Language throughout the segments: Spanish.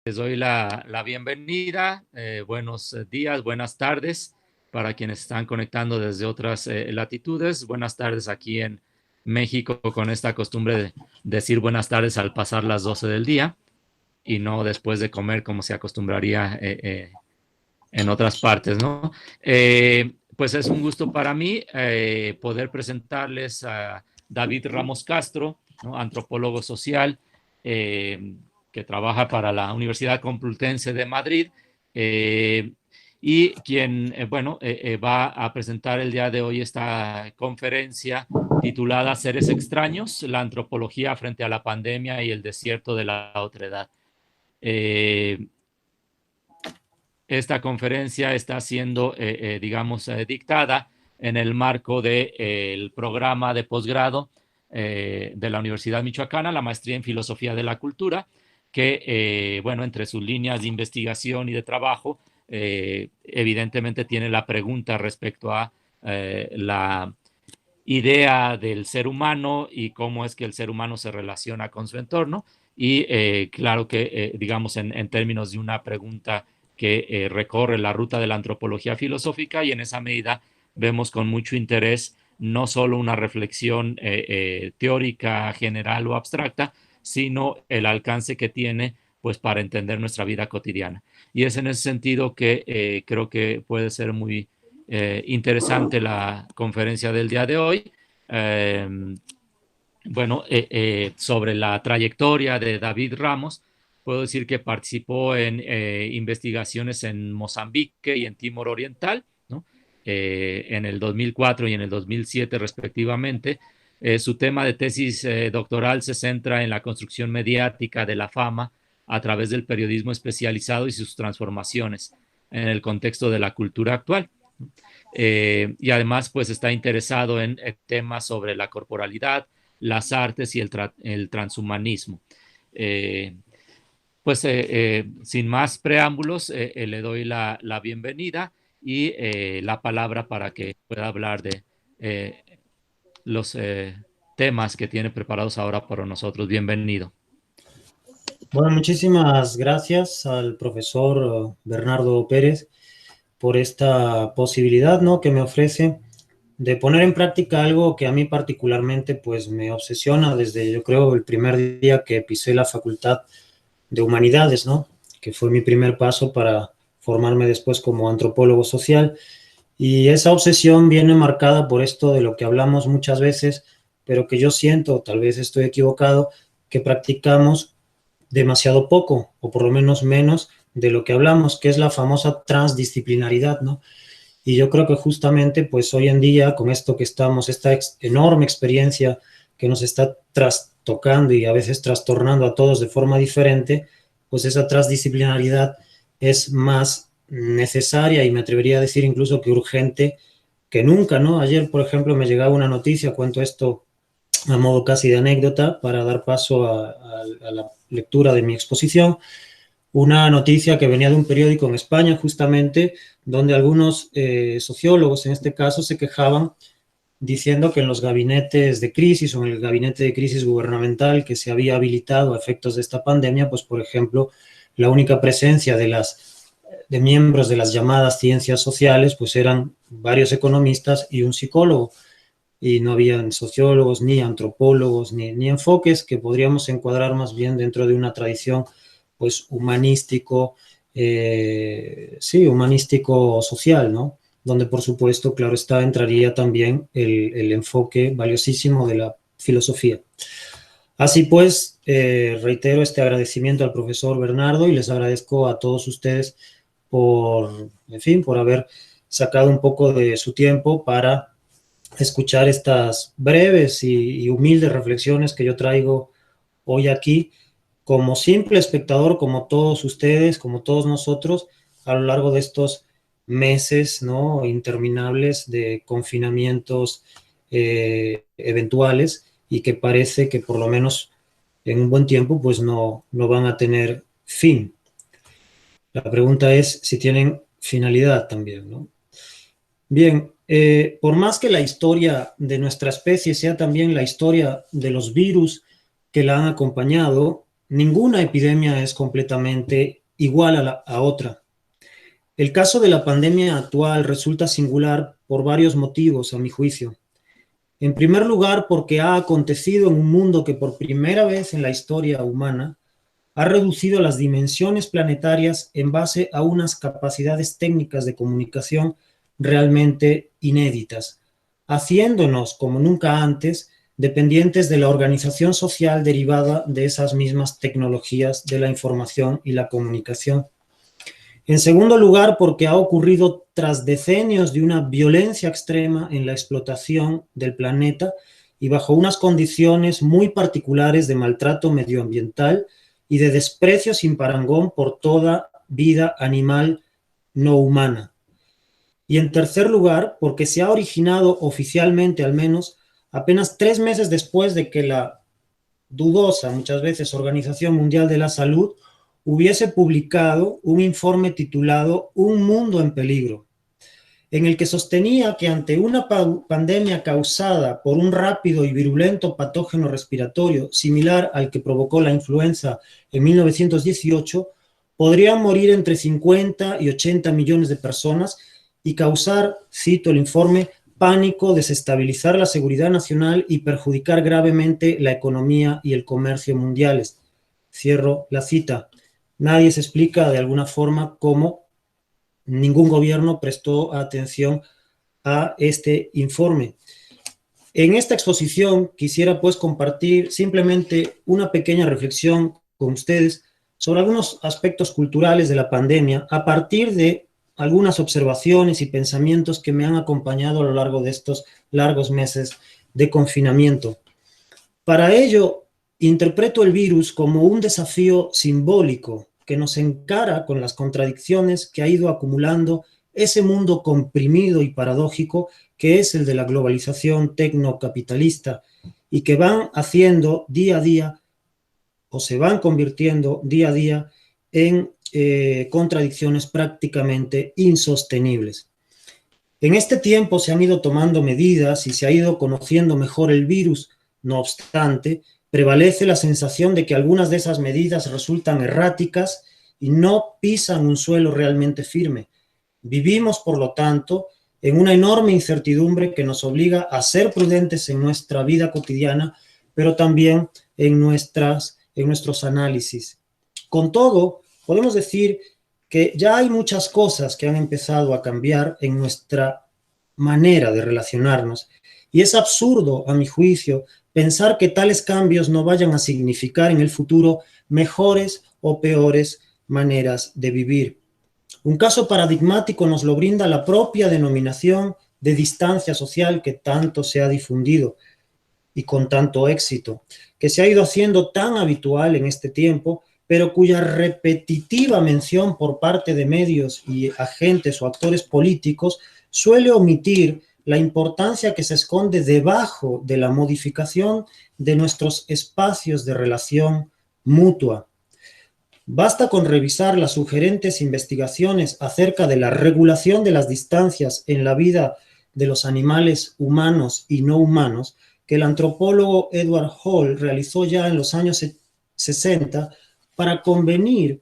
Les doy la bienvenida. Buenos días, buenas tardes para quienes están conectando desde otras latitudes. Buenas tardes aquí en México con esta costumbre de decir buenas tardes al pasar las 12 del día y no después de comer como se acostumbraría en otras partes, ¿no? Pues es un gusto para mí poder presentarles a David Ramos Castro, ¿no? Antropólogo social, que trabaja para la Universidad Complutense de Madrid, y quien, va a presentar el día de hoy esta conferencia titulada Seres extraños, la antropología frente a la pandemia y el desierto de la otredad. Esta conferencia está siendo, dictada en el marco del programa de posgrado de la Universidad Michoacana, la maestría en Filosofía de la Cultura, que, entre sus líneas de investigación y de trabajo, evidentemente tiene la pregunta respecto a la idea del ser humano y cómo es que el ser humano se relaciona con su entorno. Y claro que, en términos de una pregunta que recorre la ruta de la antropología filosófica, y en esa medida vemos con mucho interés no solo una reflexión teórica, general o abstracta, sino el alcance que tiene pues para entender nuestra vida cotidiana. Y es en ese sentido que creo que puede ser muy interesante la conferencia del día de hoy. Eh, sobre la trayectoria de David Ramos, puedo decir que participó en investigaciones en Mozambique y en Timor Oriental, ¿no? En el 2004 y en el 2007 respectivamente. Su tema de tesis doctoral se centra en la construcción mediática de la fama a través del periodismo especializado y sus transformaciones en el contexto de la cultura actual. Y además, pues está interesado en temas sobre la corporalidad, las artes y el transhumanismo. Eh, Sin más preámbulos, le doy la bienvenida y la palabra para que pueda hablar de los temas que tiene preparados ahora para nosotros. Bienvenido. Bueno, muchísimas gracias al profesor Bernardo Pérez por esta posibilidad, ¿no?, que me ofrece de poner en práctica algo que a mí particularmente pues me obsesiona desde, yo creo, el primer día que pisé la Facultad de Humanidades, ¿no?, que fue mi primer paso para formarme después como antropólogo social. Y esa obsesión viene marcada por esto de lo que hablamos muchas veces, pero que yo siento, tal vez estoy equivocado, que practicamos demasiado poco, o por lo menos menos de lo que hablamos, que es la famosa transdisciplinaridad, ¿no? Y yo creo que justamente, pues hoy en día, con esto que estamos, esta enorme experiencia que nos está trastocando y a veces trastornando a todos de forma diferente, pues esa transdisciplinaridad es más necesaria y me atrevería a decir incluso que urgente que nunca, ¿no? Ayer, por ejemplo, me llegaba una noticia, cuento esto a modo casi de anécdota para dar paso a la lectura de mi exposición, una noticia que venía de un periódico en España justamente, donde algunos sociólogos en este caso se quejaban diciendo que en los gabinetes de crisis o en el gabinete de crisis gubernamental que se había habilitado a efectos de esta pandemia, pues por ejemplo, la única presencia de miembros de las llamadas ciencias sociales pues eran varios economistas y un psicólogo, y no habían sociólogos, ni antropólogos, ni enfoques que podríamos encuadrar más bien dentro de una tradición pues humanístico, humanístico social, ¿no? Donde por supuesto, claro está, entraría también el enfoque valiosísimo de la filosofía. Así pues, reitero este agradecimiento al profesor Bernardo y les agradezco a todos ustedes por, en fin, por haber sacado un poco de su tiempo para escuchar estas breves y humildes reflexiones que yo traigo hoy aquí como simple espectador, como todos ustedes, como todos nosotros, a lo largo de estos meses, ¿no?, interminables de confinamientos eventuales y que parece que por lo menos en un buen tiempo pues no van a tener fin. La pregunta es si tienen finalidad también, ¿no? Bien, por más que la historia de nuestra especie sea también la historia de los virus que la han acompañado, ninguna epidemia es completamente igual a otra. El caso de la pandemia actual resulta singular por varios motivos, a mi juicio. En primer lugar, porque ha acontecido en un mundo que por primera vez en la historia humana ha reducido las dimensiones planetarias en base a unas capacidades técnicas de comunicación realmente inéditas, haciéndonos, como nunca antes, dependientes de la organización social derivada de esas mismas tecnologías de la información y la comunicación. En segundo lugar, porque ha ocurrido tras decenios de una violencia extrema en la explotación del planeta y bajo unas condiciones muy particulares de maltrato medioambiental y de desprecio sin parangón por toda vida animal no humana. Y en tercer lugar, porque se ha originado oficialmente, al menos, apenas 3 meses después de que la dudosa, muchas veces, Organización Mundial de la Salud hubiese publicado un informe titulado Un mundo en peligro, en el que sostenía que ante una pandemia causada por un rápido y virulento patógeno respiratorio similar al que provocó la influenza en 1918, podrían morir entre 50 y 80 millones de personas y causar, cito el informe, pánico, desestabilizar la seguridad nacional y perjudicar gravemente la economía y el comercio mundiales. Cierro la cita. Nadie se explica de alguna forma cómo ningún gobierno prestó atención a este informe. En esta exposición quisiera pues compartir simplemente una pequeña reflexión con ustedes sobre algunos aspectos culturales de la pandemia a partir de algunas observaciones y pensamientos que me han acompañado a lo largo de estos largos meses de confinamiento. Para ello, interpreto el virus como un desafío simbólico que nos encara con las contradicciones que ha ido acumulando ese mundo comprimido y paradójico que es el de la globalización tecnocapitalista y que van haciendo día a día o se van convirtiendo día a día en contradicciones prácticamente insostenibles. En este tiempo se han ido tomando medidas y se ha ido conociendo mejor el virus. No obstante, prevalece la sensación de que algunas de esas medidas resultan erráticas y no pisan un suelo realmente firme. Vivimos, por lo tanto, en una enorme incertidumbre que nos obliga a ser prudentes en nuestra vida cotidiana, pero también en nuestros análisis. Con todo, podemos decir que ya hay muchas cosas que han empezado a cambiar en nuestra manera de relacionarnos. Y es absurdo, a mi juicio, pensar que tales cambios no vayan a significar en el futuro mejores o peores maneras de vivir. Un caso paradigmático nos lo brinda la propia denominación de distancia social que tanto se ha difundido y con tanto éxito, que se ha ido haciendo tan habitual en este tiempo, pero cuya repetitiva mención por parte de medios y agentes o actores políticos suele omitir la importancia que se esconde debajo de la modificación de nuestros espacios de relación mutua. Basta con revisar las sugerentes investigaciones acerca de la regulación de las distancias en la vida de los animales humanos y no humanos que el antropólogo Edward Hall realizó ya en los años 60 para convenir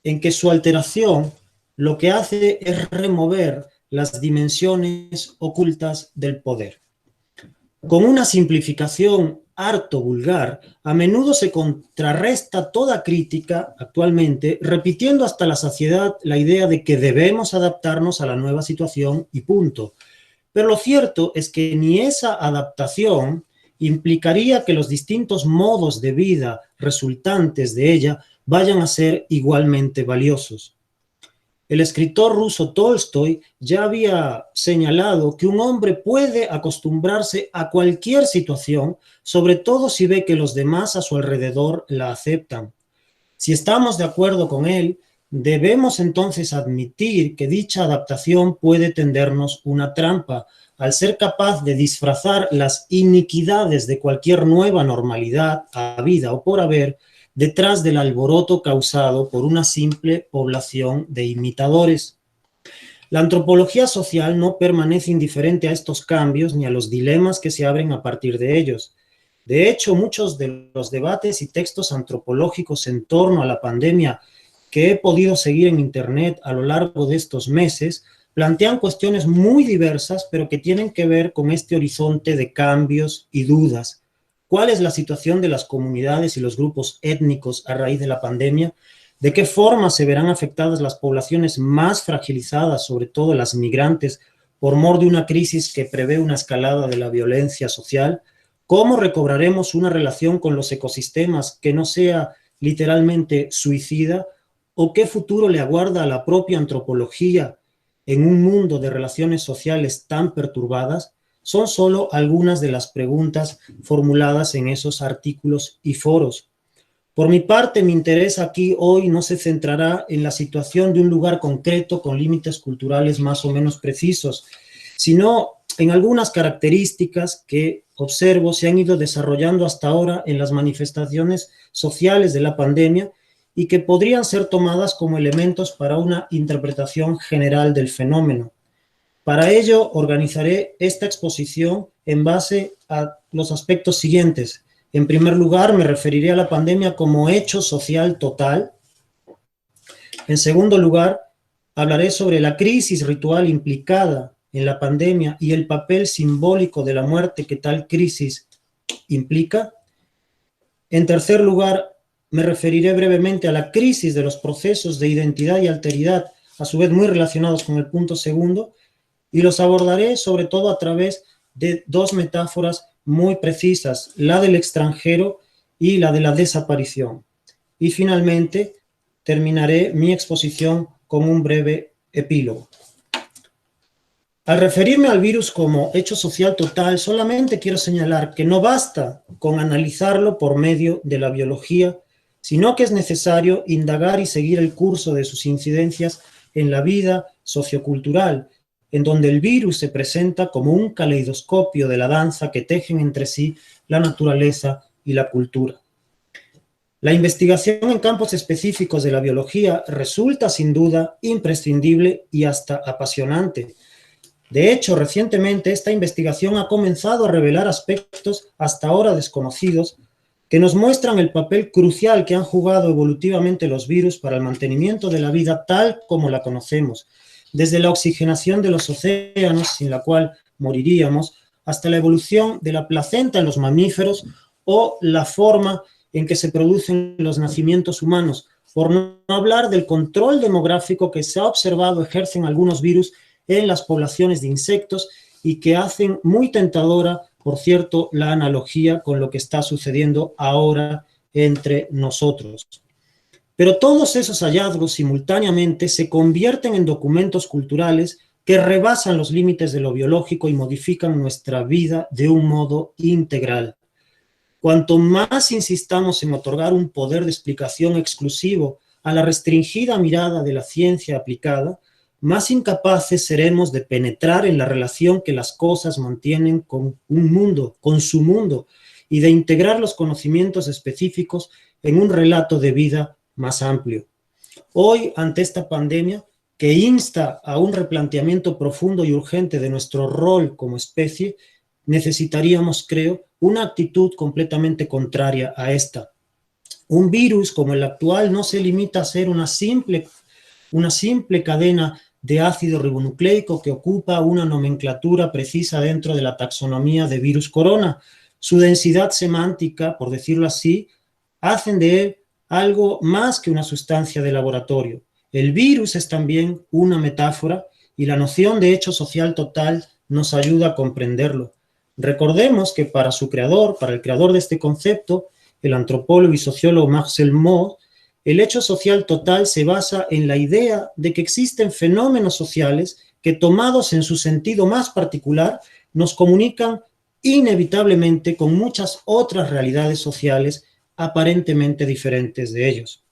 en que su alteración lo que hace es remover las dimensiones ocultas del poder. Con una simplificación harto vulgar, a menudo se contrarresta toda crítica actualmente, repitiendo hasta la saciedad la idea de que debemos adaptarnos a la nueva situación y punto. Pero lo cierto es que ni esa adaptación implicaría que los distintos modos de vida resultantes de ella vayan a ser igualmente valiosos. El escritor ruso Tolstoy ya había señalado que un hombre puede acostumbrarse a cualquier situación, sobre todo si ve que los demás a su alrededor la aceptan. Si estamos de acuerdo con él, debemos entonces admitir que dicha adaptación puede tendernos una trampa, al ser capaz de disfrazar las iniquidades de cualquier nueva normalidad, habida o por haber, detrás del alboroto causado por una simple población de imitadores. La antropología social no permanece indiferente a estos cambios ni a los dilemas que se abren a partir de ellos. De hecho, muchos de los debates y textos antropológicos en torno a la pandemia que he podido seguir en Internet a lo largo de estos meses plantean cuestiones muy diversas, pero que tienen que ver con este horizonte de cambios y dudas. ¿Cuál es la situación de las comunidades y los grupos étnicos a raíz de la pandemia? ¿De qué forma se verán afectadas las poblaciones más fragilizadas, sobre todo las migrantes, por mor de una crisis que prevé una escalada de la violencia social? ¿Cómo recobraremos una relación con los ecosistemas que no sea literalmente suicida? ¿O qué futuro le aguarda a la propia antropología en un mundo de relaciones sociales tan perturbadas? Son solo algunas de las preguntas formuladas en esos artículos y foros. Por mi parte, mi interés aquí hoy no se centrará en la situación de un lugar concreto con límites culturales más o menos precisos, sino en algunas características que observo se han ido desarrollando hasta ahora en las manifestaciones sociales de la pandemia y que podrían ser tomadas como elementos para una interpretación general del fenómeno. Para ello, organizaré esta exposición en base a los aspectos siguientes. En primer lugar, me referiré a la pandemia como hecho social total. En segundo lugar, hablaré sobre la crisis ritual implicada en la pandemia y el papel simbólico de la muerte que tal crisis implica. En tercer lugar, me referiré brevemente a la crisis de los procesos de identidad y alteridad, a su vez muy relacionados con el punto segundo, y los abordaré sobre todo a través de dos metáforas muy precisas, la del extranjero y la de la desaparición. Y finalmente, terminaré mi exposición con un breve epílogo. Al referirme al virus como hecho social total, solamente quiero señalar que no basta con analizarlo por medio de la biología, sino que es necesario indagar y seguir el curso de sus incidencias en la vida sociocultural, en donde el virus se presenta como un caleidoscopio de la danza que tejen entre sí la naturaleza y la cultura. La investigación en campos específicos de la biología resulta sin duda imprescindible y hasta apasionante. De hecho, recientemente esta investigación ha comenzado a revelar aspectos hasta ahora desconocidos que nos muestran el papel crucial que han jugado evolutivamente los virus para el mantenimiento de la vida tal como la conocemos, desde la oxigenación de los océanos, sin la cual moriríamos, hasta la evolución de la placenta en los mamíferos o la forma en que se producen los nacimientos humanos, por no hablar del control demográfico que se ha observado ejercen algunos virus en las poblaciones de insectos y que hacen muy tentadora, por cierto, la analogía con lo que está sucediendo ahora entre nosotros. Pero todos esos hallazgos simultáneamente se convierten en documentos culturales que rebasan los límites de lo biológico y modifican nuestra vida de un modo integral. Cuanto más insistamos en otorgar un poder de explicación exclusivo a la restringida mirada de la ciencia aplicada, más incapaces seremos de penetrar en la relación que las cosas mantienen con un mundo, con su mundo, y de integrar los conocimientos específicos en un relato de vida más amplio. Hoy, ante esta pandemia, que insta a un replanteamiento profundo y urgente de nuestro rol como especie, necesitaríamos, creo, una actitud completamente contraria a esta. Un virus como el actual no se limita a ser una simple cadena de ácido ribonucleico que ocupa una nomenclatura precisa dentro de la taxonomía de virus corona. Su densidad semántica, por decirlo así, hacen de él algo más que una sustancia de laboratorio. El virus es también una metáfora y la noción de hecho social total nos ayuda a comprenderlo. Recordemos que para su creador, para el creador de este concepto, el antropólogo y sociólogo Marcel Mauss, el hecho social total se basa en la idea de que existen fenómenos sociales que, tomados en su sentido más particular, nos comunican inevitablemente con muchas otras realidades sociales aparentemente diferentes de ellos.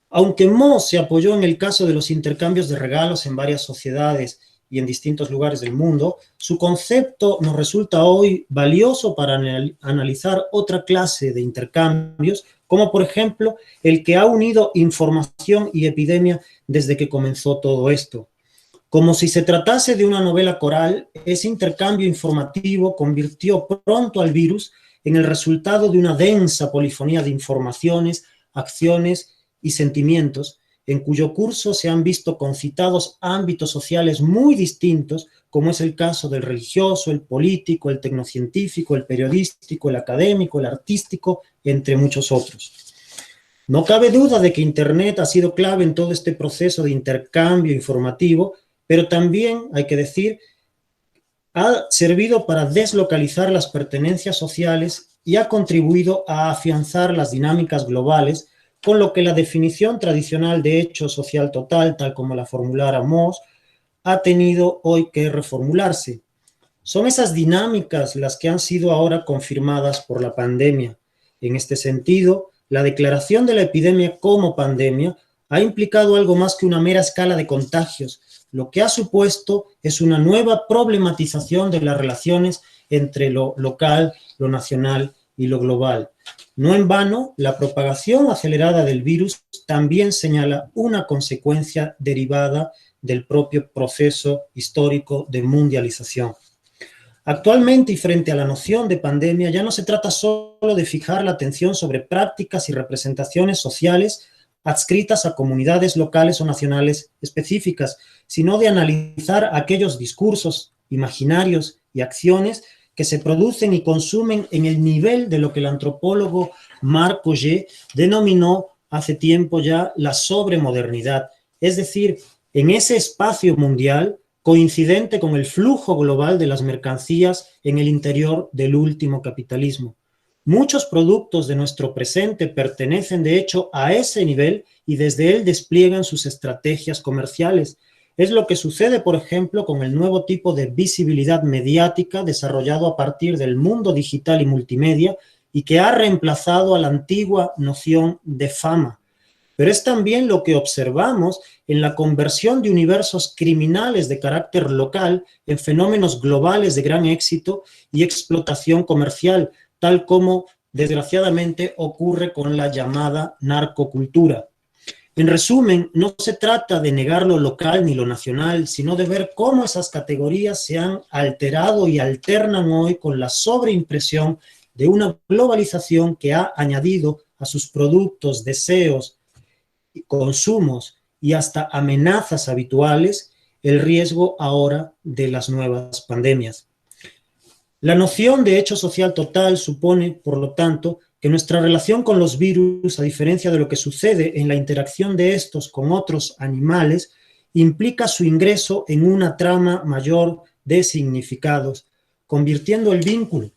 Aunque Mauss se apoyó en el caso de los intercambios de regalos en varias sociedades y en distintos lugares del mundo, su concepto nos resulta hoy valioso para analizar otra clase de intercambios, como por ejemplo el que ha unido información y epidemia desde que comenzó todo esto. Como si se tratase de una novela coral, ese intercambio informativo convirtió pronto al virus en el resultado de una densa polifonía de informaciones, acciones y sentimientos, en cuyo curso se han visto concitados ámbitos sociales muy distintos, como es el caso del religioso, el político, el tecnocientífico, el periodístico, el académico, el artístico, entre muchos otros. No cabe duda de que Internet ha sido clave en todo este proceso de intercambio informativo, pero también, hay que decir, ha servido para deslocalizar las pertenencias sociales y ha contribuido a afianzar las dinámicas globales, con lo que la definición tradicional de hecho social total, tal como la formulara Moss, ha tenido hoy que reformularse. Son esas dinámicas las que han sido ahora confirmadas por la pandemia. En este sentido, la declaración de la epidemia como pandemia ha implicado algo más que una mera escala de contagios. Lo que ha supuesto es una nueva problematización de las relaciones entre lo local, lo nacional y lo global. No en vano, la propagación acelerada del virus también señala una consecuencia derivada del propio proceso histórico de mundialización. Actualmente, y frente a la noción de pandemia, ya no se trata solo de fijar la atención sobre prácticas y representaciones sociales adscritas a comunidades locales o nacionales específicas, sino de analizar aquellos discursos, imaginarios y acciones que se producen y consumen en el nivel de lo que el antropólogo Marc Augé denominó hace tiempo ya la sobremodernidad, es decir, en ese espacio mundial coincidente con el flujo global de las mercancías en el interior del último capitalismo. Muchos productos de nuestro presente pertenecen de hecho a ese nivel y desde él despliegan sus estrategias comerciales. Es lo que sucede, por ejemplo, con el nuevo tipo de visibilidad mediática desarrollado a partir del mundo digital y multimedia y que ha reemplazado a la antigua noción de fama. Pero es también lo que observamos en la conversión de universos criminales de carácter local en fenómenos globales de gran éxito y explotación comercial, tal como desgraciadamente ocurre con la llamada narcocultura. En resumen, no se trata de negar lo local ni lo nacional, sino de ver cómo esas categorías se han alterado y alternan hoy con la sobreimpresión de una globalización que ha añadido a sus productos, deseos, consumos y hasta amenazas habituales el riesgo ahora de las nuevas pandemias. La noción de hecho social total supone, por lo tanto, que nuestra relación con los virus, a diferencia de lo que sucede en la interacción de estos con otros animales, implica su ingreso en una trama mayor de significados, convirtiendo el vínculo,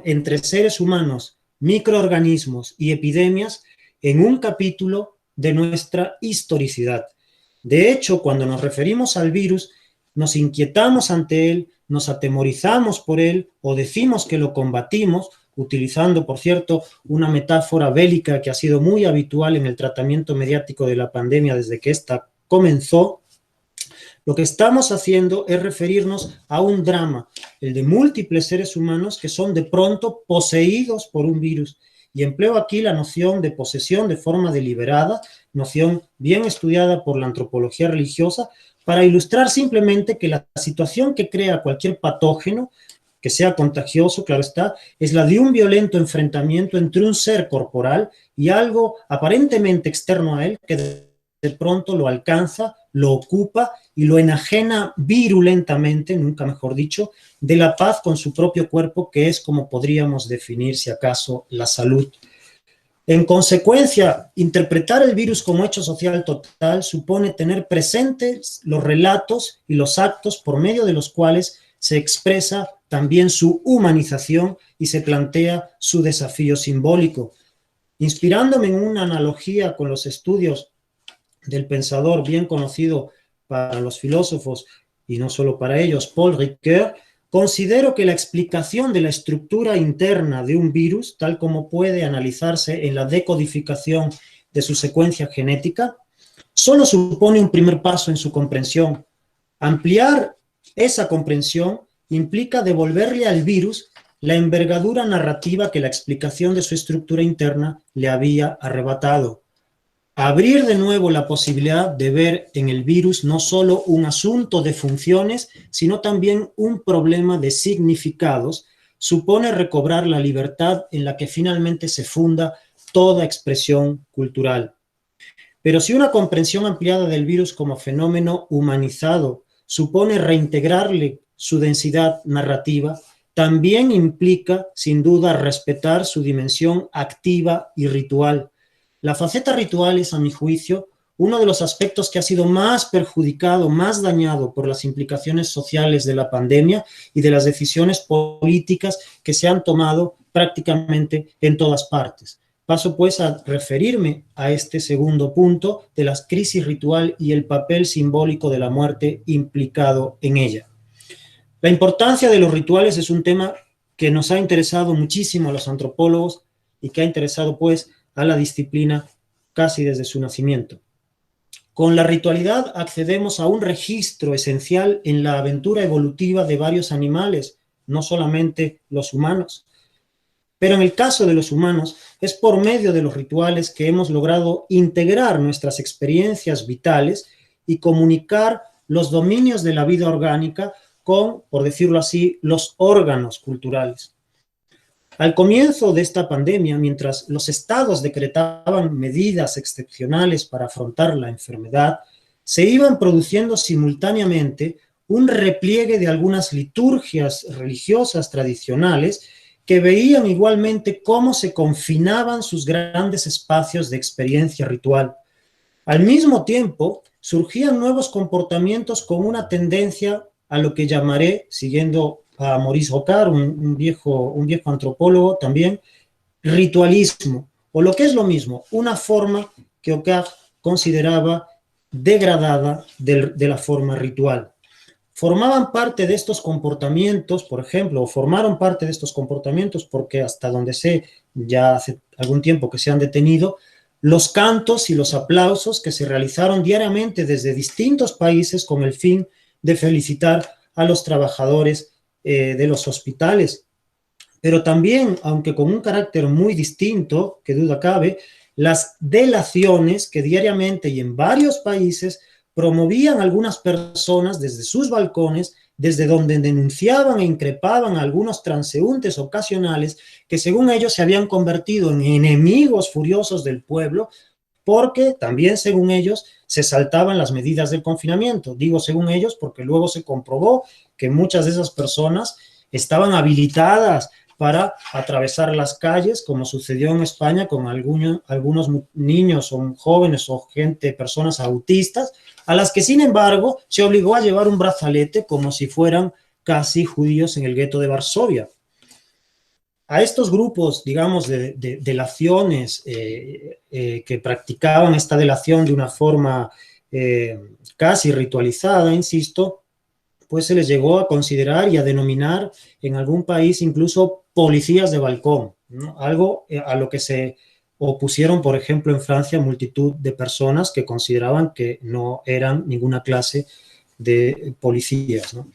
entre seres humanos, microorganismos y epidemias en un capítulo de nuestra historicidad. De hecho, cuando nos referimos al virus, nos inquietamos ante él, nos atemorizamos por él o decimos que lo combatimos, utilizando, por cierto, una metáfora bélica que ha sido muy habitual en el tratamiento mediático de la pandemia desde que ésta comenzó. Lo que estamos haciendo es referirnos a un drama, el de múltiples seres humanos que son de pronto poseídos por un virus. Y empleo aquí la noción de posesión de forma deliberada, noción bien estudiada por la antropología religiosa, para ilustrar simplemente que la situación que crea cualquier patógeno, que sea contagioso, claro está, es la de un violento enfrentamiento entre un ser corporal y algo aparentemente externo a él que de pronto lo alcanza, lo ocupa y lo enajena virulentamente, nunca mejor dicho, de la paz con su propio cuerpo, que es como podríamos definir, si acaso, la salud. En consecuencia, interpretar el virus como hecho social total supone tener presentes los relatos y los actos por medio de los cuales se expresa también su humanización y se plantea su desafío simbólico. Inspirándome en una analogía con los estudios del pensador bien conocido para los filósofos y no solo para ellos, Paul Ricoeur, considero que la explicación de la estructura interna de un virus, tal como puede analizarse en la decodificación de su secuencia genética, solo supone un primer paso en su comprensión. Ampliar esa comprensión implica devolverle al virus la envergadura narrativa que la explicación de su estructura interna le había arrebatado. Abrir de nuevo la posibilidad de ver en el virus no solo un asunto de funciones, sino también un problema de significados supone recobrar la libertad en la que finalmente se funda toda expresión cultural. Pero si una comprensión ampliada del virus como fenómeno humanizado supone reintegrarle su densidad narrativa, también implica, sin duda, respetar su dimensión activa y ritual. La faceta ritual es, a mi juicio, uno de los aspectos que ha sido más perjudicado, más dañado por las implicaciones sociales de la pandemia y de las decisiones políticas que se han tomado prácticamente en todas partes. Paso pues a referirme a este segundo punto de la crisis ritual y el papel simbólico de la muerte implicado en ella. La importancia de los rituales es un tema que nos ha interesado muchísimo a los antropólogos y que ha interesado pues a la disciplina casi desde su nacimiento. Con la ritualidad accedemos a un registro esencial en la aventura evolutiva de varios animales, no solamente los humanos. Pero en el caso de los humanos, es por medio de los rituales que hemos logrado integrar nuestras experiencias vitales y comunicar los dominios de la vida orgánica con, por decirlo así, los órganos culturales. Al comienzo de esta pandemia, mientras los estados decretaban medidas excepcionales para afrontar la enfermedad, se iban produciendo simultáneamente un repliegue de algunas liturgias religiosas tradicionales que veían igualmente cómo se confinaban sus grandes espacios de experiencia ritual. Al mismo tiempo, surgían nuevos comportamientos con una tendencia a lo que llamaré, siguiendo a Maurice Rocard, un viejo antropólogo también, ritualismo, o lo que es lo mismo, una forma que Rocard consideraba degradada de la forma ritual. Formaban parte de estos comportamientos, por ejemplo, o formaron parte de estos comportamientos porque hasta donde sé, ya hace algún tiempo que se han detenido, los cantos y los aplausos que se realizaron diariamente desde distintos países con el fin de felicitar a los trabajadores de los hospitales. Pero también, aunque con un carácter muy distinto, que duda cabe, las delaciones que diariamente y en varios países promovían algunas personas desde sus balcones, desde donde denunciaban e increpaban a algunos transeúntes ocasionales que según ellos se habían convertido en enemigos furiosos del pueblo, porque también según ellos se saltaban las medidas del confinamiento. Digo según ellos porque luego se comprobó que muchas de esas personas estaban habilitadas para atravesar las calles, como sucedió en España con algunos niños o jóvenes o personas autistas, a las que sin embargo se obligó a llevar un brazalete como si fueran casi judíos en el gueto de Varsovia. A estos grupos, digamos, de delaciones que practicaban esta delación de una forma casi ritualizada, insisto, pues se les llegó a considerar y a denominar en algún país incluso policías de balcón, ¿no? Algo a lo que se opusieron, por ejemplo, en Francia, multitud de personas que consideraban que no eran ninguna clase de policías, ¿no?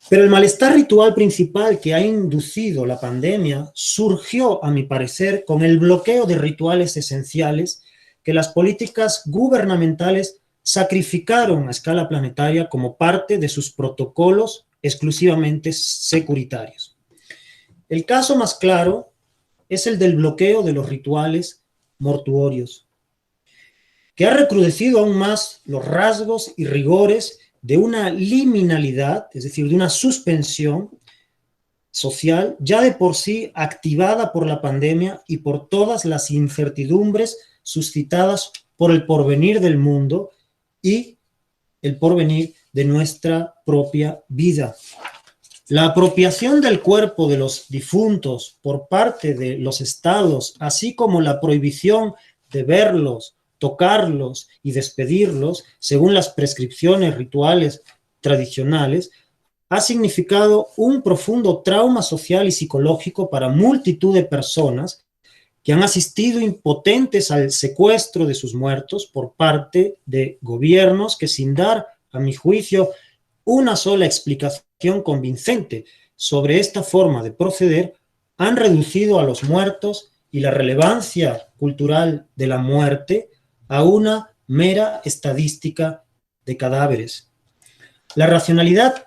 Pero el malestar ritual principal que ha inducido la pandemia surgió, a mi parecer, con el bloqueo de rituales esenciales que las políticas gubernamentales sacrificaron a escala planetaria como parte de sus protocolos exclusivamente securitarios. El caso más claro es el del bloqueo de los rituales mortuorios, que ha recrudecido aún más los rasgos y rigores de una liminalidad, es decir, de una suspensión social ya de por sí activada por la pandemia y por todas las incertidumbres suscitadas por el porvenir del mundo y el porvenir de nuestra propia vida. La apropiación del cuerpo de los difuntos por parte de los estados, así como la prohibición de verlos, tocarlos y despedirlos, según las prescripciones rituales tradicionales, ha significado un profundo trauma social y psicológico para multitud de personas que han asistido impotentes al secuestro de sus muertos por parte de gobiernos que, sin dar, a mi juicio, una sola explicación convincente sobre esta forma de proceder, han reducido a los muertos y la relevancia cultural de la muerte a una mera estadística de cadáveres. La racionalidad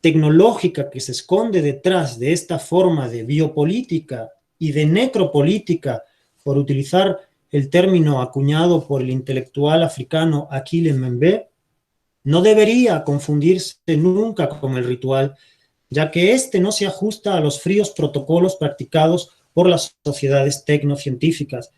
tecnológica que se esconde detrás de esta forma de biopolítica y de necropolítica, por utilizar el término acuñado por el intelectual africano Achille Mbembe, no debería confundirse nunca con el ritual, ya que éste no se ajusta a los fríos protocolos practicados por las sociedades tecnocientíficas.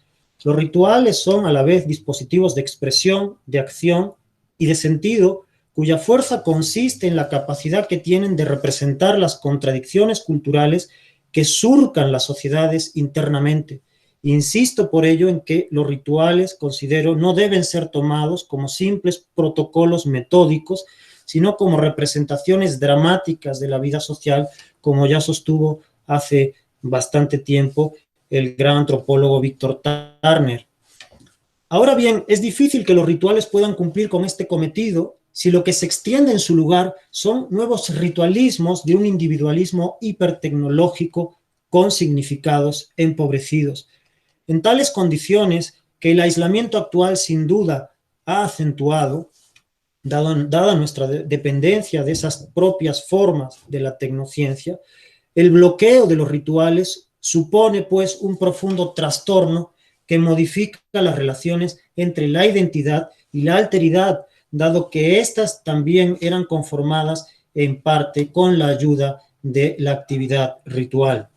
Los rituales son a la vez dispositivos de expresión, de acción y de sentido, cuya fuerza consiste en la capacidad que tienen de representar las contradicciones culturales que surcan las sociedades internamente. Insisto por ello en que los rituales, considero, no deben ser tomados como simples protocolos metódicos, sino como representaciones dramáticas de la vida social, como ya sostuvo hace bastante tiempo el gran antropólogo Víctor Turner. Ahora bien, es difícil que los rituales puedan cumplir con este cometido si lo que se extiende en su lugar son nuevos ritualismos de un individualismo hipertecnológico con significados empobrecidos. En tales condiciones que el aislamiento actual sin duda ha acentuado, dada nuestra dependencia de esas propias formas de la tecnociencia, el bloqueo de los rituales supone pues un profundo trastorno que modifica las relaciones entre la identidad y la alteridad, dado que éstas también eran conformadas en parte con la ayuda de la actividad ritual.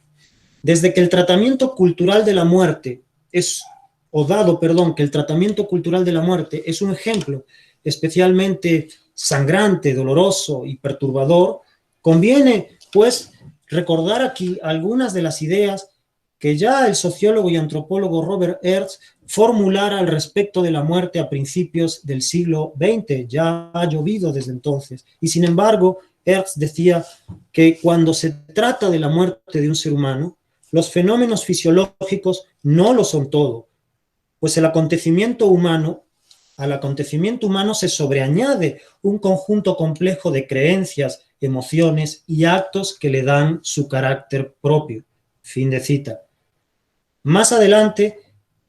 Desde que el tratamiento cultural de la muerte que el tratamiento cultural de la muerte es un ejemplo especialmente sangrante, doloroso y perturbador, conviene, pues, recordar aquí algunas de las ideas que ya el sociólogo y antropólogo Robert Hertz formulara al respecto de la muerte a principios del siglo XX. Ya ha llovido desde entonces. Y sin embargo, Hertz decía que cuando se trata de la muerte de un ser humano, los fenómenos fisiológicos no lo son todo, pues al acontecimiento humano se sobreañade un conjunto complejo de creencias, emociones y actos que le dan su carácter propio. Fin de cita. Más adelante,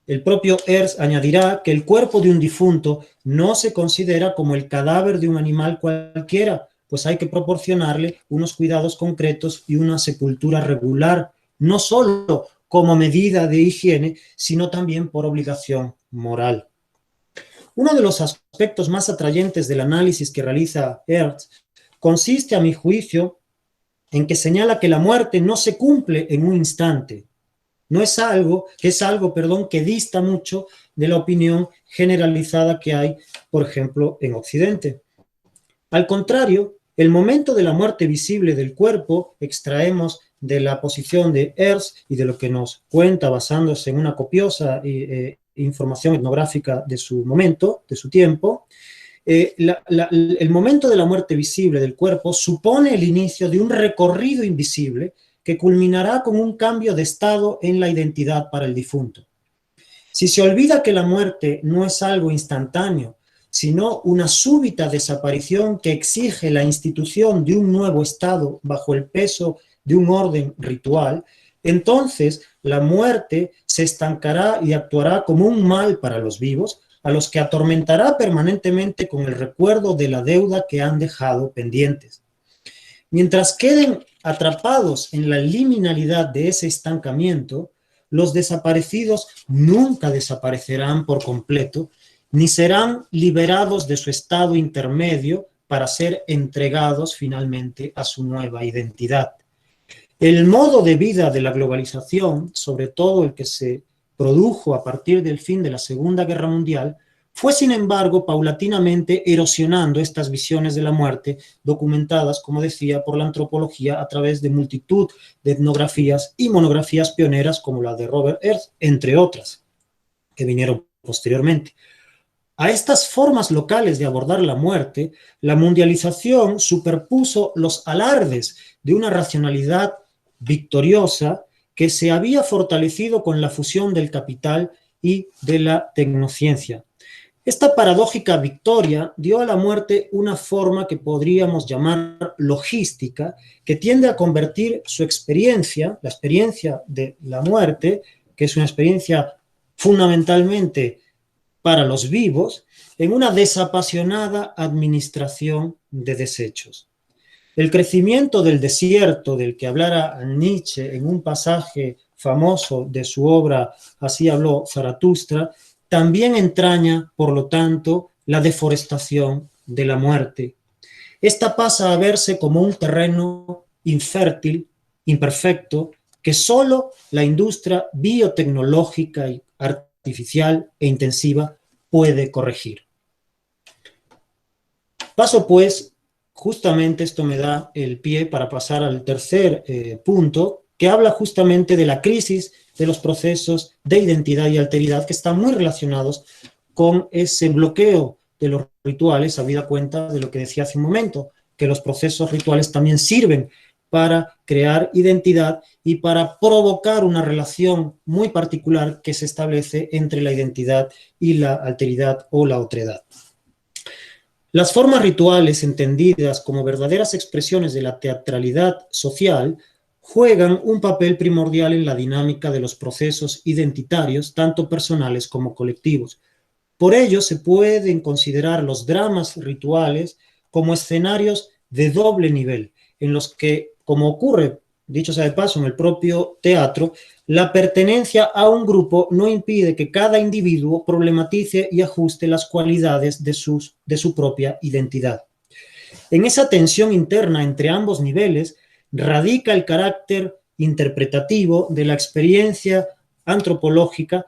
el propio Hertz añadirá que el cuerpo de un difunto no se considera como el cadáver de un animal cualquiera, pues hay que proporcionarle unos cuidados concretos y una sepultura regular, no solo como medida de higiene, sino también por obligación moral. Uno de los aspectos más atrayentes del análisis que realiza Hertz consiste, a mi juicio, en que señala que la muerte no se cumple en un instante. Es algo que dista mucho de la opinión generalizada que hay, por ejemplo, en Occidente. Al contrario, el momento de la muerte visible del cuerpo, extraemos de la posición de Hertz y de lo que nos cuenta basándose en una copiosa información etnográfica de su momento, de su tiempo, el momento de la muerte visible del cuerpo supone el inicio de un recorrido invisible que culminará con un cambio de estado en la identidad para el difunto. Si se olvida que la muerte no es algo instantáneo, sino una súbita desaparición que exige la institución de un nuevo estado bajo el peso de un orden ritual, entonces la muerte se estancará y actuará como un mal para los vivos, a los que atormentará permanentemente con el recuerdo de la deuda que han dejado pendientes. Mientras queden atrapados en la liminalidad de ese estancamiento, los desaparecidos nunca desaparecerán por completo, ni serán liberados de su estado intermedio para ser entregados finalmente a su nueva identidad. El modo de vida de la globalización, sobre todo el que se produjo a partir del fin de la Segunda Guerra Mundial, fue, sin embargo, paulatinamente erosionando estas visiones de la muerte, documentadas, como decía, por la antropología a través de multitud de etnografías y monografías pioneras como la de Robert Hertz, entre otras, que vinieron posteriormente. A estas formas locales de abordar la muerte, la mundialización superpuso los alardes de una racionalidad victoriosa que se había fortalecido con la fusión del capital y de la tecnociencia. Esta paradójica victoria dio a la muerte una forma que podríamos llamar logística, que tiende a convertir su experiencia, la experiencia de la muerte, que es una experiencia fundamentalmente para los vivos, en una desapasionada administración de desechos. El crecimiento del desierto, del que hablara Nietzsche en un pasaje famoso de su obra Así habló Zaratustra, también entraña, por lo tanto, la deforestación de la muerte. Esta pasa a verse como un terreno infértil, imperfecto, que solo la industria biotecnológica y artificial e intensiva puede corregir. Paso pues, justamente esto me da el pie para pasar al tercer punto, que habla justamente de la crisis de los procesos de identidad y alteridad que están muy relacionados con ese bloqueo de los rituales, habida cuenta de lo que decía hace un momento, que los procesos rituales también sirven para crear identidad y para provocar una relación muy particular que se establece entre la identidad y la alteridad o la otredad. Las formas rituales, entendidas como verdaderas expresiones de la teatralidad social, juegan un papel primordial en la dinámica de los procesos identitarios, tanto personales como colectivos. Por ello, se pueden considerar los dramas rituales como escenarios de doble nivel, en los que, como ocurre, dicho sea de paso, en el propio teatro, la pertenencia a un grupo no impide que cada individuo problematice y ajuste las cualidades de su propia identidad. En esa tensión interna entre ambos niveles radica el carácter interpretativo de la experiencia antropológica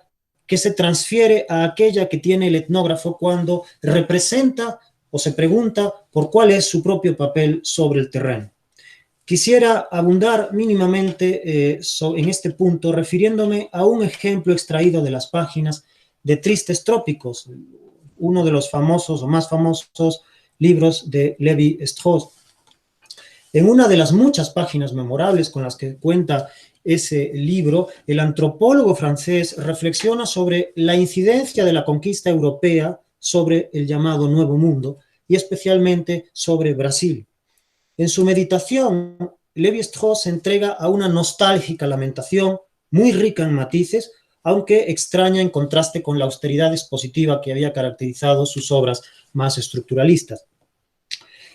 que se transfiere a aquella que tiene el etnógrafo cuando representa o se pregunta por cuál es su propio papel sobre el terreno. Quisiera abundar mínimamente en este punto refiriéndome a un ejemplo extraído de las páginas de Tristes Trópicos, uno de los famosos o más famosos libros de Lévi-Strauss. En una de las muchas páginas memorables con las que cuenta ese libro, el antropólogo francés reflexiona sobre la incidencia de la conquista europea sobre el llamado Nuevo Mundo y especialmente sobre Brasil. En su meditación, Lévi-Strauss se entrega a una nostálgica lamentación muy rica en matices, aunque extraña en contraste con la austeridad expositiva que había caracterizado sus obras más estructuralistas.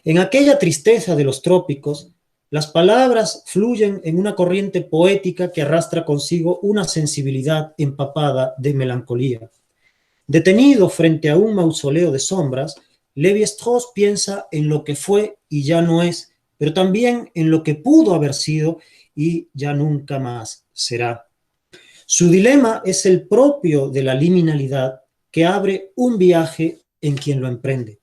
En aquella tristeza de los trópicos, las palabras fluyen en una corriente poética que arrastra consigo una sensibilidad empapada de melancolía. Detenido frente a un mausoleo de sombras, Lévi-Strauss piensa en lo que fue y ya no es, pero también en lo que pudo haber sido y ya nunca más será. Su dilema es el propio de la liminalidad que abre un viaje en quien lo emprende.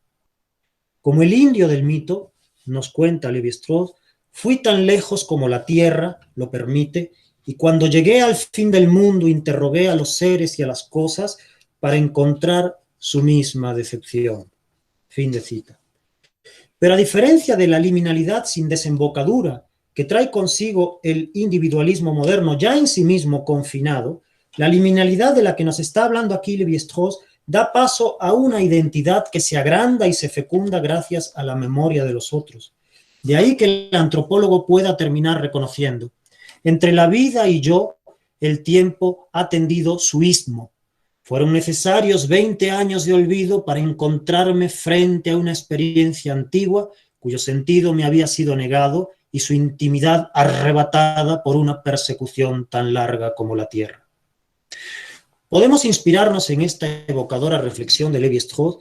Como el indio del mito, nos cuenta Lévi-Strauss, fui tan lejos como la tierra lo permite, y cuando llegué al fin del mundo interrogué a los seres y a las cosas para encontrar su misma decepción. Fin de cita. Pero a diferencia de la liminalidad sin desembocadura que trae consigo el individualismo moderno ya en sí mismo confinado, la liminalidad de la que nos está hablando aquí Lévi-Strauss da paso a una identidad que se agranda y se fecunda gracias a la memoria de los otros. De ahí que el antropólogo pueda terminar reconociendo: entre la vida y yo, el tiempo ha tendido su istmo. Fueron necesarios 20 años de olvido para encontrarme frente a una experiencia antigua cuyo sentido me había sido negado y su intimidad arrebatada por una persecución tan larga como la tierra. Podemos inspirarnos en esta evocadora reflexión de Lévi-Strauss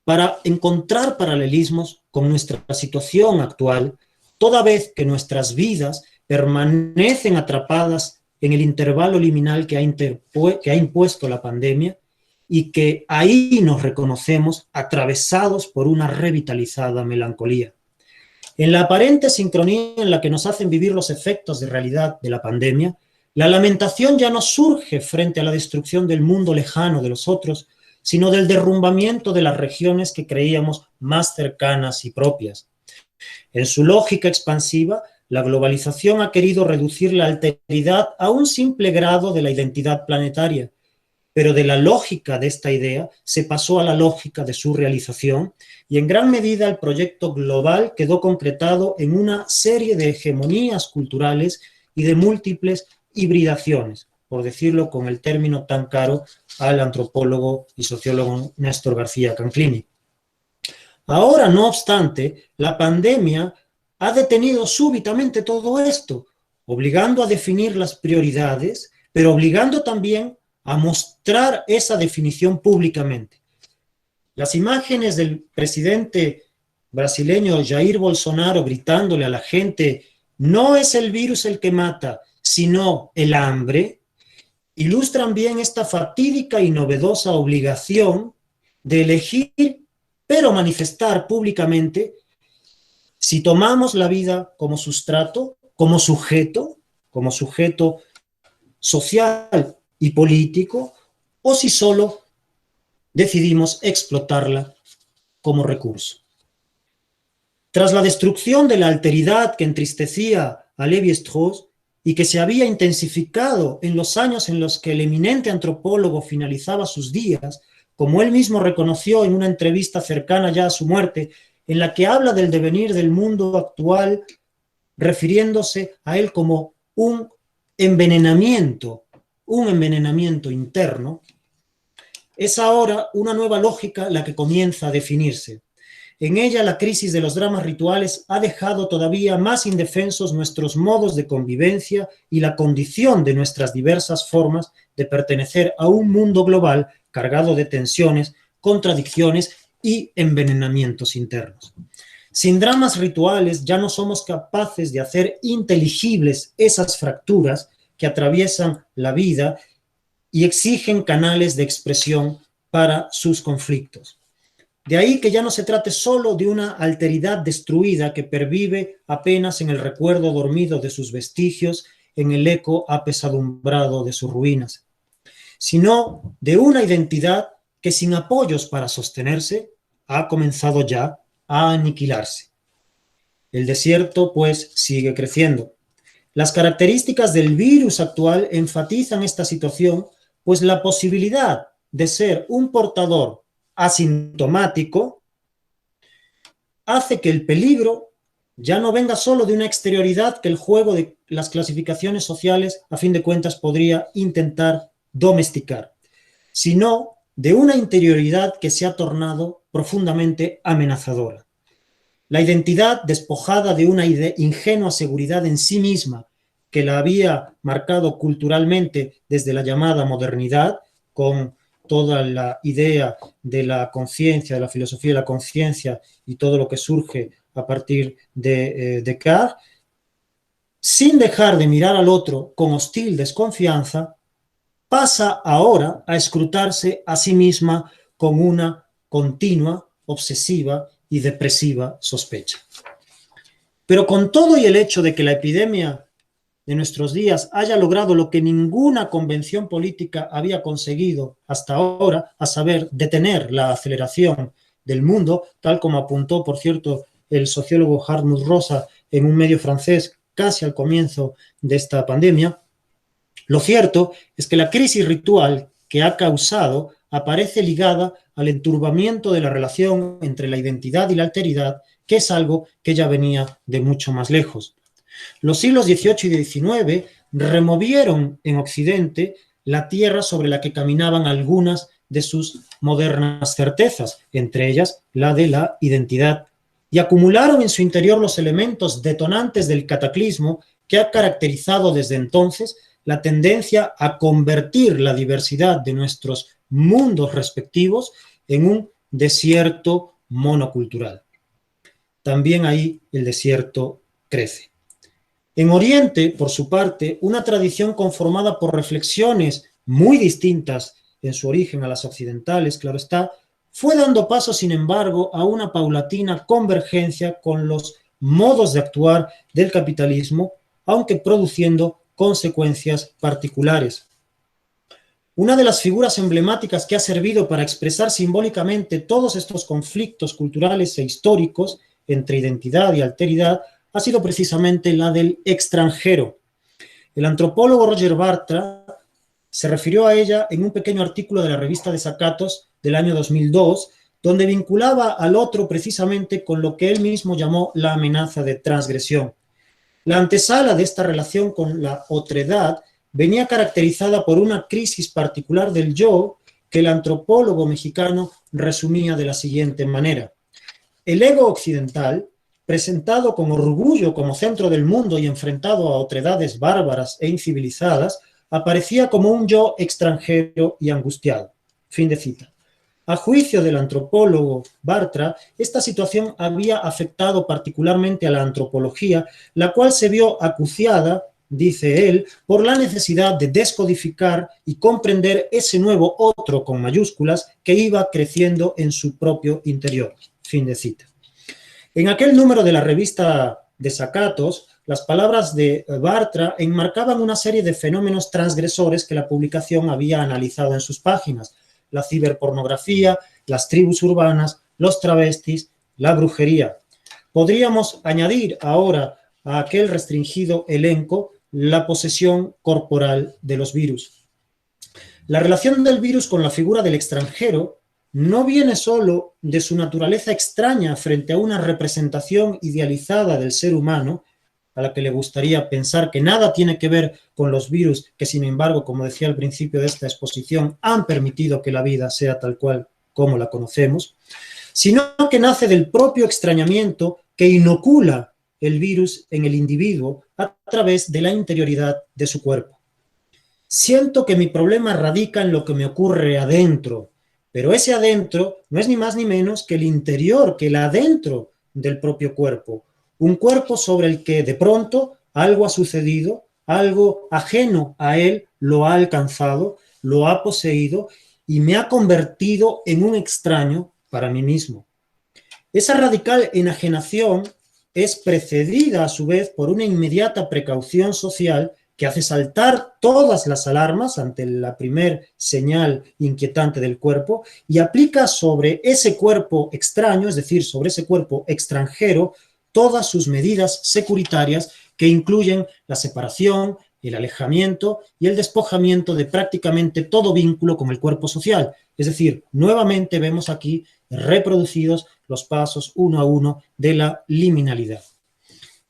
para encontrar paralelismos con nuestra situación actual, toda vez que nuestras vidas permanecen atrapadas en el intervalo liminal que ha impuesto la pandemia y que ahí nos reconocemos atravesados por una revitalizada melancolía. En la aparente sincronía en la que nos hacen vivir los efectos de realidad de la pandemia, la lamentación ya no surge frente a la destrucción del mundo lejano de los otros, sino del derrumbamiento de las regiones que creíamos más cercanas y propias. En su lógica expansiva, la globalización ha querido reducir la alteridad a un simple grado de la identidad planetaria, pero de la lógica de esta idea se pasó a la lógica de su realización y en gran medida el proyecto global quedó concretado en una serie de hegemonías culturales y de múltiples hibridaciones, por decirlo con el término tan caro al antropólogo y sociólogo Néstor García Canclini. Ahora, no obstante, la pandemia ha detenido súbitamente todo esto, obligando a definir las prioridades, pero obligando también a mostrar esa definición públicamente. Las imágenes del presidente brasileño Jair Bolsonaro gritándole a la gente: no es el virus el que mata, sino el hambre, ilustran bien esta fatídica y novedosa obligación de elegir, pero manifestar públicamente, si tomamos la vida como sustrato, como sujeto social y político, o si solo decidimos explotarla como recurso. Tras la destrucción de la alteridad que entristecía a Lévi-Strauss y que se había intensificado en los años en los que el eminente antropólogo finalizaba sus días, como él mismo reconoció en una entrevista cercana ya a su muerte, en la que habla del devenir del mundo actual, refiriéndose a él como un envenenamiento interno, es ahora una nueva lógica la que comienza a definirse. En ella, la crisis de los dramas rituales ha dejado todavía más indefensos nuestros modos de convivencia y la condición de nuestras diversas formas de pertenecer a un mundo global cargado de tensiones, contradicciones y envenenamientos internos. Sin dramas rituales ya no somos capaces de hacer inteligibles esas fracturas que atraviesan la vida y exigen canales de expresión para sus conflictos. De ahí que ya no se trate solo de una alteridad destruida que pervive apenas en el recuerdo dormido de sus vestigios, en el eco apesadumbrado de sus ruinas, sino de una identidad que sin apoyos para sostenerse ha comenzado ya a aniquilarse. El desierto, pues, sigue creciendo. Las características del virus actual enfatizan esta situación, pues la posibilidad de ser un portador asintomático hace que el peligro ya no venga solo de una exterioridad que el juego de las clasificaciones sociales, a fin de cuentas, podría intentar domesticar, sino de una interioridad que se ha tornado profundamente amenazadora. La identidad, despojada de una ingenua seguridad en sí misma que la había marcado culturalmente desde la llamada modernidad, con toda la idea de la conciencia, de la filosofía de la conciencia y todo lo que surge a partir de Descartes, sin dejar de mirar al otro con hostil desconfianza, pasa ahora a escrutarse a sí misma con una continua, obsesiva y depresiva sospecha. Pero con todo y el hecho de que la epidemia de nuestros días haya logrado lo que ninguna convención política había conseguido hasta ahora, a saber, detener la aceleración del mundo, tal como apuntó, por cierto, el sociólogo Hartmut Rosa en un medio francés casi al comienzo de esta pandemia, lo cierto es que la crisis ritual que ha causado aparece ligada al enturbamiento de la relación entre la identidad y la alteridad, que es algo que ya venía de mucho más lejos. Los siglos XVIII y XIX removieron en Occidente la tierra sobre la que caminaban algunas de sus modernas certezas, entre ellas la de la identidad, y acumularon en su interior los elementos detonantes del cataclismo que ha caracterizado desde entonces la tendencia a convertir la diversidad de nuestros mundos respectivos en un desierto monocultural. También ahí el desierto crece. En Oriente, por su parte, una tradición conformada por reflexiones muy distintas en su origen a las occidentales, claro está, fue dando paso, sin embargo, a una paulatina convergencia con los modos de actuar del capitalismo, aunque produciendo consecuencias particulares. Una de las figuras emblemáticas que ha servido para expresar simbólicamente todos estos conflictos culturales e históricos entre identidad y alteridad ha sido precisamente la del extranjero. El antropólogo Roger Bartra se refirió a ella en un pequeño artículo de la revista Desacatos del año 2002, donde vinculaba al otro precisamente con lo que él mismo llamó la amenaza de transgresión. La antesala de esta relación con la otredad venía caracterizada por una crisis particular del yo que el antropólogo mexicano resumía de la siguiente manera: el ego occidental presentado con orgullo como centro del mundo y enfrentado a otredades bárbaras e incivilizadas, aparecía como un yo extranjero y angustiado. Fin de cita. A juicio del antropólogo Bartra, esta situación había afectado particularmente a la antropología, la cual se vio acuciada, dice él, por la necesidad de descodificar y comprender ese nuevo otro con mayúsculas que iba creciendo en su propio interior. Fin de cita. En aquel número de la revista Desacatos, las palabras de Bartra enmarcaban una serie de fenómenos transgresores que la publicación había analizado en sus páginas: la ciberpornografía, las tribus urbanas, los travestis, la brujería. Podríamos añadir ahora a aquel restringido elenco la posesión corporal de los virus. La relación del virus con la figura del extranjero no viene solo de su naturaleza extraña frente a una representación idealizada del ser humano, a la que le gustaría pensar que nada tiene que ver con los virus, que sin embargo, como decía al principio de esta exposición, han permitido que la vida sea tal cual como la conocemos, sino que nace del propio extrañamiento que inocula el virus en el individuo a través de la interioridad de su cuerpo. Siento que mi problema radica en lo que me ocurre adentro, pero ese adentro no es ni más ni menos que el interior, que el adentro del propio cuerpo. Un cuerpo sobre el que de pronto algo ha sucedido, algo ajeno a él lo ha alcanzado, lo ha poseído y me ha convertido en un extraño para mí mismo. Esa radical enajenación es precedida a su vez por una inmediata precaución social que hace saltar todas las alarmas ante la primer señal inquietante del cuerpo y aplica sobre ese cuerpo extraño, es decir, sobre ese cuerpo extranjero, todas sus medidas securitarias que incluyen la separación, el alejamiento y el despojamiento de prácticamente todo vínculo con el cuerpo social. Es decir, nuevamente vemos aquí reproducidos los pasos uno a uno de la liminalidad.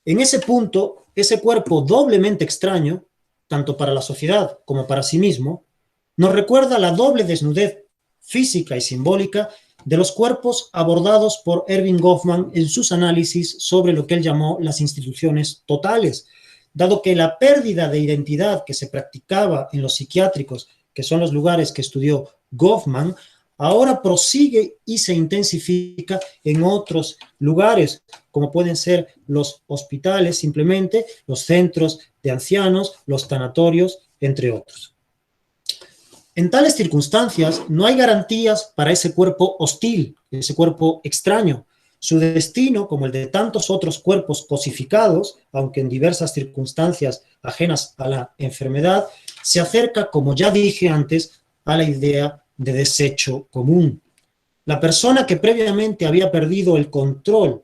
En ese punto, ese cuerpo doblemente extraño, tanto para la sociedad como para sí mismo, nos recuerda la doble desnudez física y simbólica de los cuerpos abordados por Erving Goffman en sus análisis sobre lo que él llamó las instituciones totales, dado que la pérdida de identidad que se practicaba en los psiquiátricos, que son los lugares que estudió Goffman, ahora prosigue y se intensifica en otros lugares, como pueden ser los hospitales simplemente, los centros de ancianos, los tanatorios, entre otros. En tales circunstancias no hay garantías para ese cuerpo hostil, ese cuerpo extraño. Su destino, como el de tantos otros cuerpos cosificados, aunque en diversas circunstancias ajenas a la enfermedad, se acerca, como ya dije antes, a la idea de desecho común. La persona que previamente había perdido el control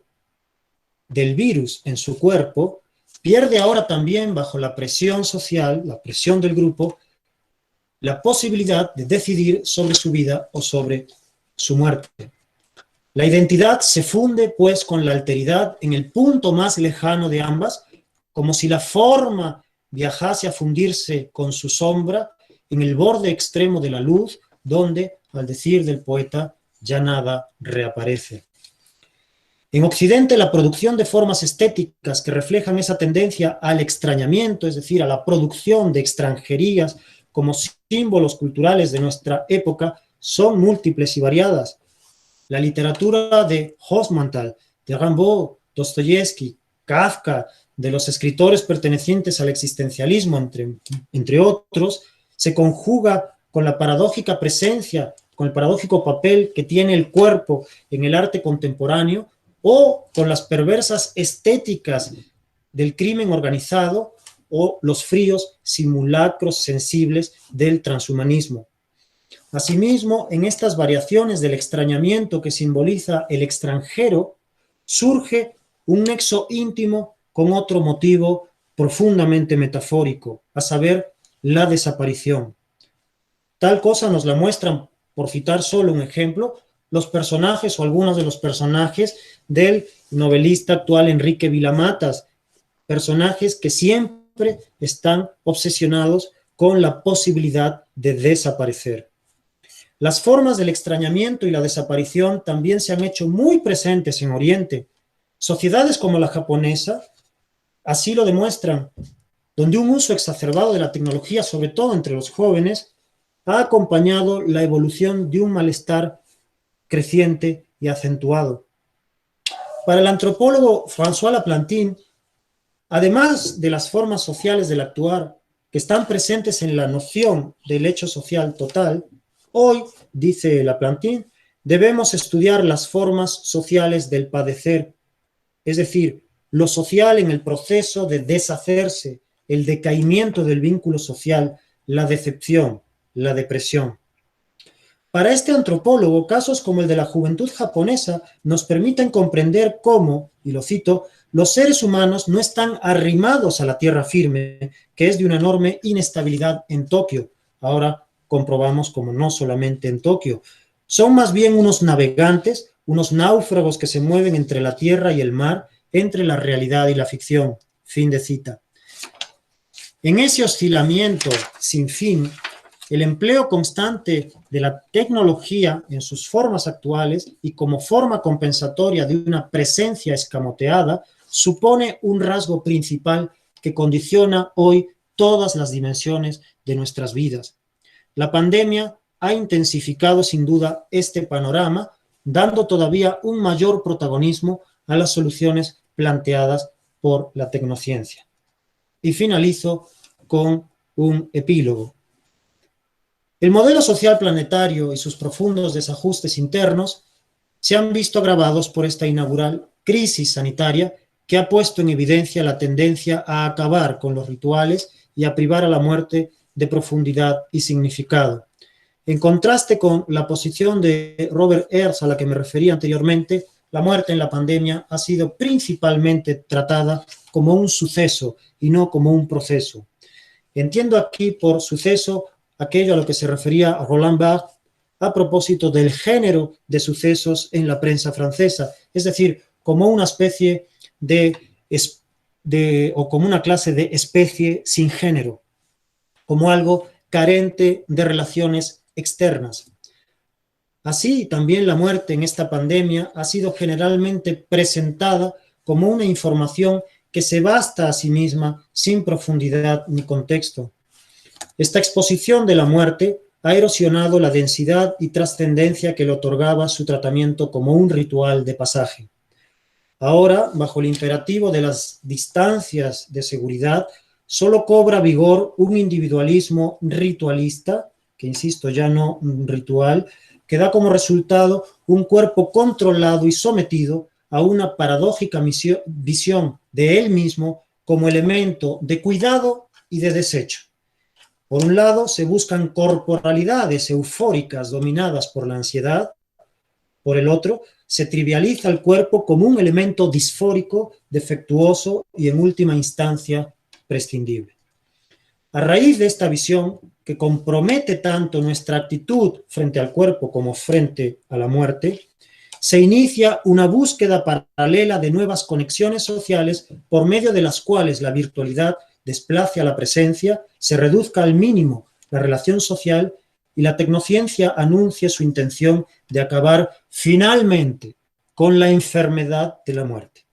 del virus en su cuerpo, pierde ahora también, bajo la presión social, la presión del grupo, la posibilidad de decidir sobre su vida o sobre su muerte. La identidad se funde, pues, con la alteridad en el punto más lejano de ambas, como si la forma viajase a fundirse con su sombra en el borde extremo de la luz, donde, al decir del poeta, ya nada reaparece. En Occidente, la producción de formas estéticas que reflejan esa tendencia al extrañamiento, es decir, a la producción de extranjerías como símbolos culturales de nuestra época, son múltiples y variadas. La literatura de Hofmannsthal, de Rimbaud, Dostoyevsky, Kafka, de los escritores pertenecientes al existencialismo, entre otros, se conjuga con la paradójica presencia, con el paradójico papel que tiene el cuerpo en el arte contemporáneo, o con las perversas estéticas del crimen organizado o los fríos simulacros sensibles del transhumanismo. Asimismo, en estas variaciones del extrañamiento que simboliza el extranjero, surge un nexo íntimo con otro motivo profundamente metafórico, a saber, la desaparición. Tal cosa nos la muestran, por citar solo un ejemplo, los personajes o algunos de los personajes del novelista actual Enrique Vilamatas, personajes que siempre están obsesionados con la posibilidad de desaparecer. Las formas del extrañamiento y la desaparición también se han hecho muy presentes en Oriente. Sociedades como la japonesa así lo demuestran, donde un uso exacerbado de la tecnología, sobre todo entre los jóvenes, ha acompañado la evolución de un malestar creciente y acentuado. Para el antropólogo François Laplantin, además de las formas sociales del actuar que están presentes en la noción del hecho social total, hoy, dice Laplantin, debemos estudiar las formas sociales del padecer, es decir, lo social en el proceso de deshacerse, el decaimiento del vínculo social, la decepción, la depresión. Para este antropólogo, casos como el de la juventud japonesa nos permiten comprender cómo, y lo cito, los seres humanos no están arrimados a la tierra firme, que es de una enorme inestabilidad en Tokio. Ahora comprobamos como no solamente en Tokio. Son más bien unos navegantes, unos náufragos que se mueven entre la tierra y el mar, entre la realidad y la ficción. Fin de cita. En ese oscilamiento sin fin, el empleo constante de la tecnología en sus formas actuales y como forma compensatoria de una presencia escamoteada supone un rasgo principal que condiciona hoy todas las dimensiones de nuestras vidas. La pandemia ha intensificado sin duda este panorama, dando todavía un mayor protagonismo a las soluciones planteadas por la tecnociencia. Y finalizo con un epílogo. El modelo social planetario y sus profundos desajustes internos se han visto agravados por esta inaugural crisis sanitaria que ha puesto en evidencia la tendencia a acabar con los rituales y a privar a la muerte de profundidad y significado. En contraste con la posición de Robert Herz a la que me refería anteriormente, la muerte en la pandemia ha sido principalmente tratada como un suceso y no como un proceso. Entiendo aquí por suceso aquello a lo que se refería Roland Barthes a propósito del género de sucesos en la prensa francesa, es decir, como una especie o como una clase de especie sin género, como algo carente de relaciones externas. Así, también la muerte en esta pandemia ha sido generalmente presentada como una información que se basta a sí misma sin profundidad ni contexto. Esta exposición de la muerte ha erosionado la densidad y trascendencia que le otorgaba su tratamiento como un ritual de pasaje. Ahora, bajo el imperativo de las distancias de seguridad, solo cobra vigor un individualismo ritualista, que insisto, ya no un ritual, que da como resultado un cuerpo controlado y sometido a una paradójica visión de él mismo como elemento de cuidado y de desecho. Por un lado, se buscan corporalidades eufóricas dominadas por la ansiedad. Por el otro, se trivializa el cuerpo como un elemento disfórico, defectuoso y, en última instancia, prescindible. A raíz de esta visión, que compromete tanto nuestra actitud frente al cuerpo como frente a la muerte, se inicia una búsqueda paralela de nuevas conexiones sociales por medio de las cuales la virtualidad desplace a la presencia, se reduzca al mínimo la relación social y la tecnociencia anuncie su intención de acabar finalmente con la enfermedad de la muerte.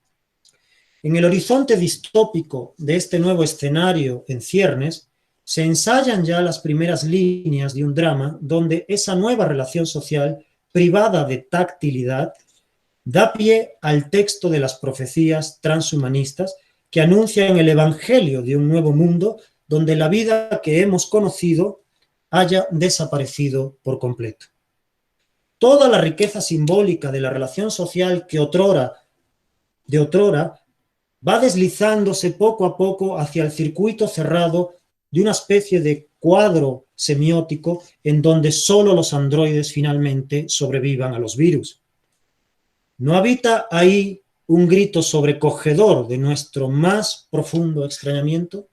En el horizonte distópico de este nuevo escenario en ciernes, se ensayan ya las primeras líneas de un drama donde esa nueva relación social, privada de tactilidad, da pie al texto de las profecías transhumanistas que anuncian el evangelio de un nuevo mundo donde la vida que hemos conocido haya desaparecido por completo. Toda la riqueza simbólica de la relación social que de otrora va deslizándose poco a poco hacia el circuito cerrado de una especie de cuadro semiótico en donde solo los androides finalmente sobrevivan a los virus. ¿No habita ahí un grito sobrecogedor de nuestro más profundo extrañamiento?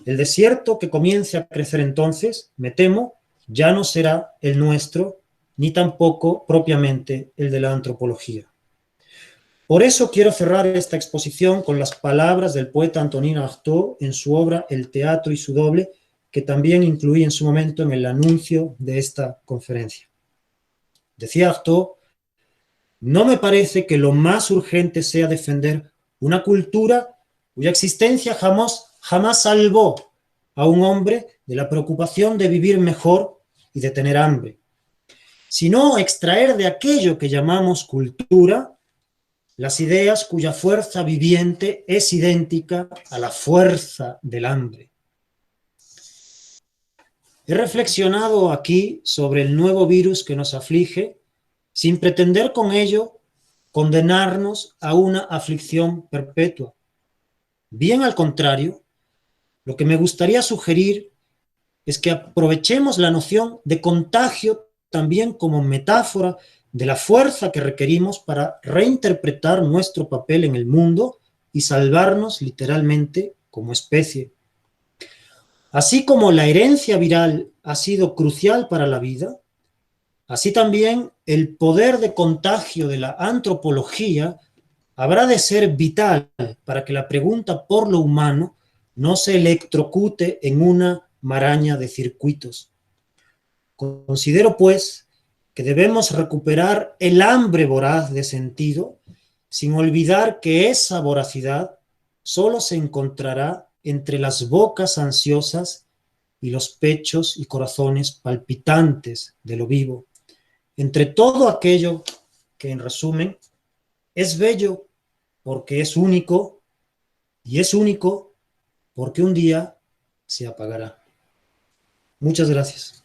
El desierto que comience a crecer entonces, me temo, ya no será el nuestro, ni tampoco propiamente el de la antropología. Por eso quiero cerrar esta exposición con las palabras del poeta Antonin Artaud en su obra El teatro y su doble, que también incluí en su momento en el anuncio de esta conferencia. Decía Artaud: No me parece que lo más urgente sea defender una cultura cuya existencia jamás salvó a un hombre de la preocupación de vivir mejor y de tener hambre, sino extraer de aquello que llamamos cultura las ideas cuya fuerza viviente es idéntica a la fuerza del hambre. He reflexionado aquí sobre el nuevo virus que nos aflige, sin pretender con ello condenarnos a una aflicción perpetua. Bien al contrario, lo que me gustaría sugerir es que aprovechemos la noción de contagio también como metáfora de la fuerza que requerimos para reinterpretar nuestro papel en el mundo y salvarnos literalmente como especie. Así como la herencia viral ha sido crucial para la vida, así también el poder de contagio de la antropología habrá de ser vital para que la pregunta por lo humano no se electrocute en una maraña de circuitos. Considero, pues, que debemos recuperar el hambre voraz de sentido, sin olvidar que esa voracidad solo se encontrará entre las bocas ansiosas y los pechos y corazones palpitantes de lo vivo, entre todo aquello que, en resumen, es bello porque es único, y es único porque un día se apagará. Muchas gracias.